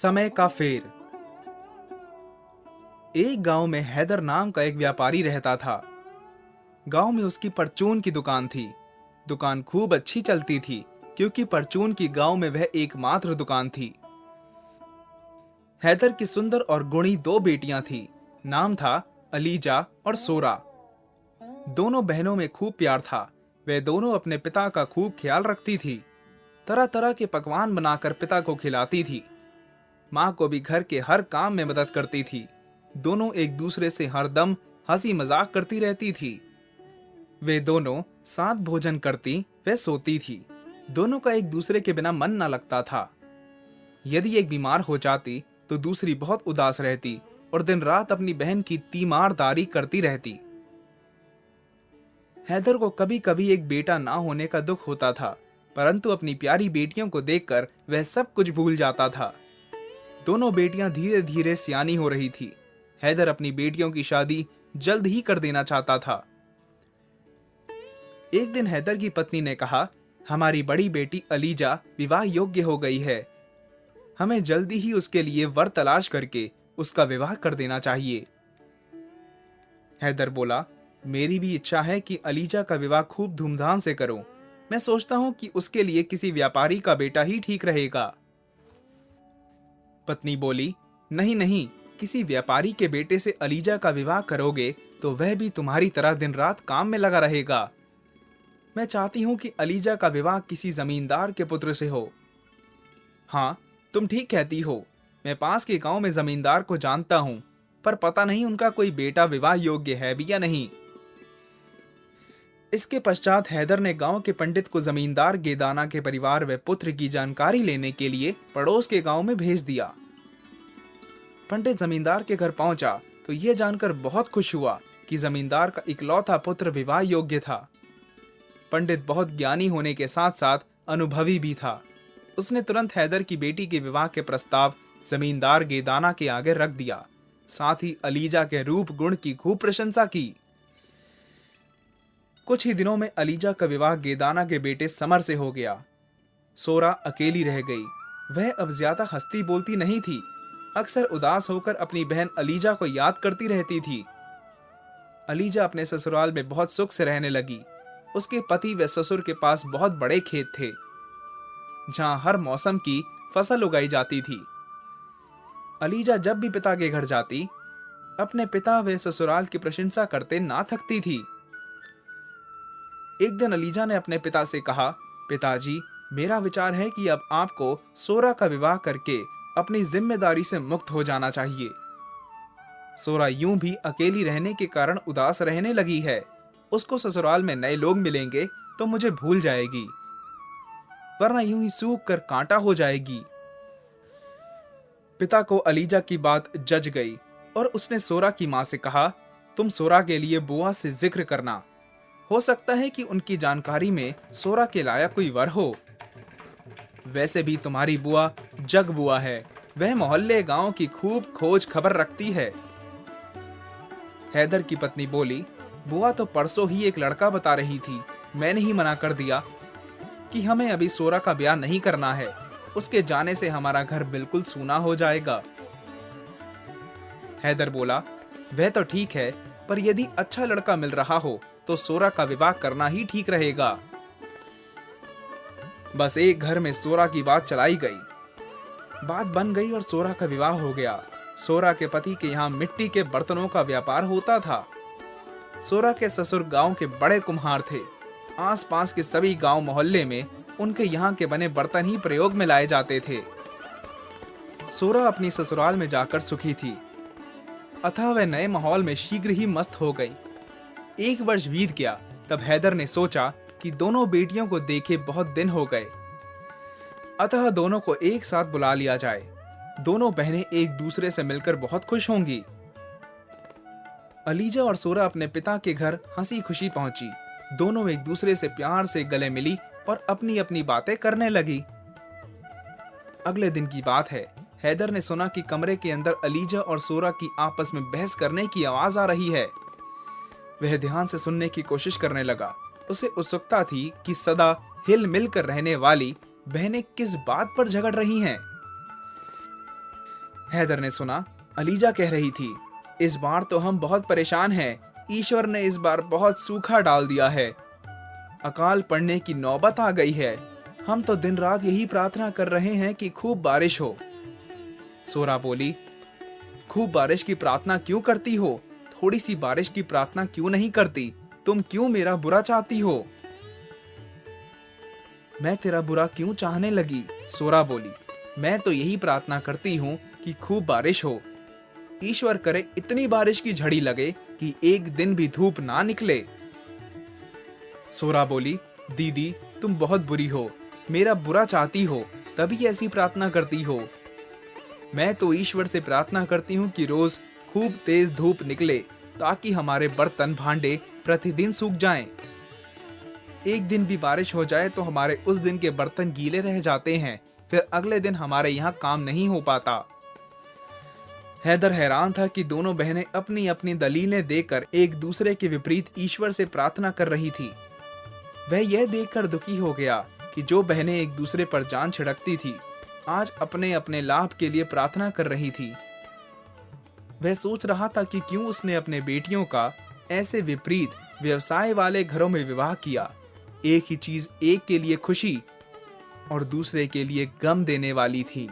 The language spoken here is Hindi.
समय का फेर। एक गांव में हैदर नाम का एक व्यापारी रहता था। गांव में उसकी परचून की दुकान थी। दुकान खूब अच्छी चलती थी क्योंकि परचून की गांव में वह एकमात्र दुकान थी। हैदर की सुंदर और गुणी दो बेटियां थीं। नाम था अलीजा और सोरा। दोनों बहनों में खूब प्यार था। वे दोनों अपने पिता का खूब ख्याल रखती थी। तरह तरह के पकवान बनाकर पिता को खिलाती थी। माँ को भी घर के हर काम में मदद करती थी। दोनों एक दूसरे से हरदम हंसी मजाक करती रहती थी। वे दोनों साथ भोजन करती व सोती थी। दोनों का एक दूसरे के बिना मन न लगता था। यदि एक बीमार हो जाती तो दूसरी बहुत उदास रहती और दिन रात अपनी बहन की तीमारदारी करती रहती। हैदर को कभी कभी एक बेटा ना होने का दुख होता था, परंतु अपनी प्यारी बेटियों को देखकर वह सब कुछ भूल जाता था। दोनों बेटियां धीरे धीरे सियानी हो रही थी। हैदर अपनी बेटियों की शादी जल्द ही कर देना चाहता था। एक दिन हैदर की पत्नी ने कहा, हमारी बड़ी बेटी अलीजा विवाह योग्य हो गई है। हमें जल्दी ही उसके लिए वर तलाश करके उसका विवाह कर देना चाहिए। हैदर बोला, मेरी भी इच्छा है कि अलीजा का विवाह खूब धूमधाम से करूं। मैं सोचता हूं कि उसके लिए किसी व्यापारी का बेटा ही ठीक रहेगा। पत्नी बोली, नहीं नहीं, किसी व्यापारी के बेटे से अलीजा का विवाह करोगे तो वह भी तुम्हारी तरह दिन रात काम में लगा रहेगा। मैं चाहती हूं कि अलीजा का विवाह किसी जमींदार के पुत्र से हो। हाँ, तुम ठीक कहती हो। मैं पास के गांव में जमींदार को जानता हूं, पर पता नहीं उनका कोई बेटा विवाह योग्य है भी या नहीं। इसके पश्चात हैदर ने गांव के पंडित को जमींदार गेदाना के परिवार व पुत्र की जानकारी लेने के लिए पड़ोस के गांव में भेज दिया। पंडित जमींदार के घर पहुंचा तो यह जानकर बहुत खुश हुआ कि जमींदार का इकलौता पुत्र विवाह योग्य था। पंडित बहुत ज्ञानी होने के साथ साथ अनुभवी भी था। उसने तुरंत हैदर की बेटी के विवाह के प्रस्ताव जमींदार गेदाना के आगे रख दिया। साथ ही अलीजा के रूप गुण की खूब प्रशंसा की। कुछ ही दिनों में अलीजा का विवाह गेदाना के बेटे समर से हो गया। सोरा अकेली रह गई। वह अब ज्यादा हंसती बोलती नहीं थी। अक्सर उदास होकर अपनी बहन अलीजा को याद करती रहती थी। अलीजा अपने ससुराल में बहुत सुख से रहने लगी। उसके पति व ससुर के पास बहुत बड़े खेत थे, जहां हर मौसम की फसल उगाई जाती थी। अलीजा जब भी पिता के घर जाती, अपने पिता व ससुराल की प्रशंसा करते ना थकती थी। एक दिन अलीजा ने अपने पिता से कहा, पिताजी, मेरा विचार है कि अब आपको सोरा का विवाह करके अपनी जिम्मेदारी से मुक्त हो जाना चाहिए। सोरा यूं भी अकेली रहने के कारण उदास रहने लगी है। उसको ससुराल में नए लोग मिलेंगे तो मुझे भूल जाएगी, वरना यूं ही सूख कर कांटा हो जाएगी। पिता को अलीजा की बात जज गई और उसने सोरा की मां से कहा, तुम सोरा के लिए बुआ से जिक्र करना। हो सकता है कि उनकी जानकारी में सोरा के लायक कोई वर हो। वैसे भी तुम्हारी बुआ जग बुआ है। वह मोहल्ले गांव की खूब खोज खबर रखती है। हैदर की पत्नी बोली, बुआ तो परसों ही एक लड़का बता रही थी। मैंने ही मना कर दिया कि हमें अभी सोरा का ब्याह नहीं करना है। उसके जाने से हमारा घर बिल्कुल सूना हो जाएगा। हैदर बोला, वह तो ठीक है, पर यदि अच्छा लड़का मिल रहा हो तो सोरा का विवाह करना ही ठीक रहेगा। बस एक घर में सोरा की बात चलाई गई। बात बन गई और सोरा का विवाह हो गया। सोरा के पति के यहाँ मिट्टी के बर्तनों का व्यापार होता था। सोरा के ससुर गांव के बड़े कुम्हार थे। आसपास के सभी गांव मोहल्ले में उनके यहाँ के बने बर्तन ही प्रयोग में लाए जाते थे। सोरा अपनी ससुराल में जाकर सुखी थी, अतः वह नए माहौल में शीघ्र ही मस्त हो गई। एक वर्ष बीत गया तब हैदर ने सोचा कि दोनों बेटियों को देखे बहुत दिन हो गए, अतः दोनों को एक साथ बुला लिया जाए। दोनों बहनें एक दूसरे से मिलकर बहुत खुश होंगी। अलीजा और सोरा अपने पिता के घर हंसी खुशी पहुंची। दोनों एक दूसरे से प्यार से गले मिली और अपनी अपनी बातें करने लगी। अगले दिन की बात है। हैदर ने सुना कि कमरे के अंदर अलीजा और सोरा की आपस में बहस करने की आवाज आ रही है। वह ध्यान से सुनने की कोशिश करने लगा। उसे उत्सुकता थी कि सदा हिल मिल कर रहने वाली बहनें किस बात पर झगड़ रही हैं। हैदर ने सुना अलीजा कह रही थी, इस बार तो हम बहुत परेशान हैं। ईश्वर ने इस बार बहुत सूखा डाल दिया है। अकाल पड़ने की नौबत आ गई है। हम तो दिन रात यही प्रार्थना कर रहे हैं कि खूब बारिश हो। सोरा बोली, खूब बारिश की प्रार्थना क्यों करती हो? थोड़ी सी बारिश की प्रार्थना क्यों नहीं करती? तुम क्यों मेरा बुरा चाहती हो? मैं तेरा बुरा क्यों चाहने लगी? सोरा बोली, मैं तो यही प्रार्थना करती हूँ कि खूब बारिश हो। ईश्वर करे इतनी बारिश की झड़ी लगे कि एक दिन भी धूप ना निकले। सोरा बोली, दीदी तुम बहुत बुरी हो, मेरा बुरा चाहती हो, तभी ऐसी प्रार्थना करती हो। मैं तो ईश्वर से प्रार्थना करती हूँ कि रोज खूब तेज धूप निकले ताकि हमारे बर्तन भांडे प्रतिदिन सूख जाएं। एक दिन भी बारिश हो जाए तो हमारे उस दिन के बर्तन गीले रह जाते हैं, फिर अगले दिन हमारे यहाँ काम नहीं हो पाता। हैदर हैरान था कि दोनों बहनें अपनी अपनी दलीलें देकर एक दूसरे के विपरीत ईश्वर से प्रार्थना कर रही थी। वह यह देखकर दुखी हो गया कि जो बहनें एक दूसरे पर जान छिड़कती थी, आज अपने अपने लाभ के लिए प्रार्थना कर रही थी। वह सोच रहा था कि क्यों उसने अपने बेटियों का ऐसे विपरीत व्यवसाय वाले घरों में विवाह किया। एक ही चीज एक के लिए खुशी और दूसरे के लिए गम देने वाली थी।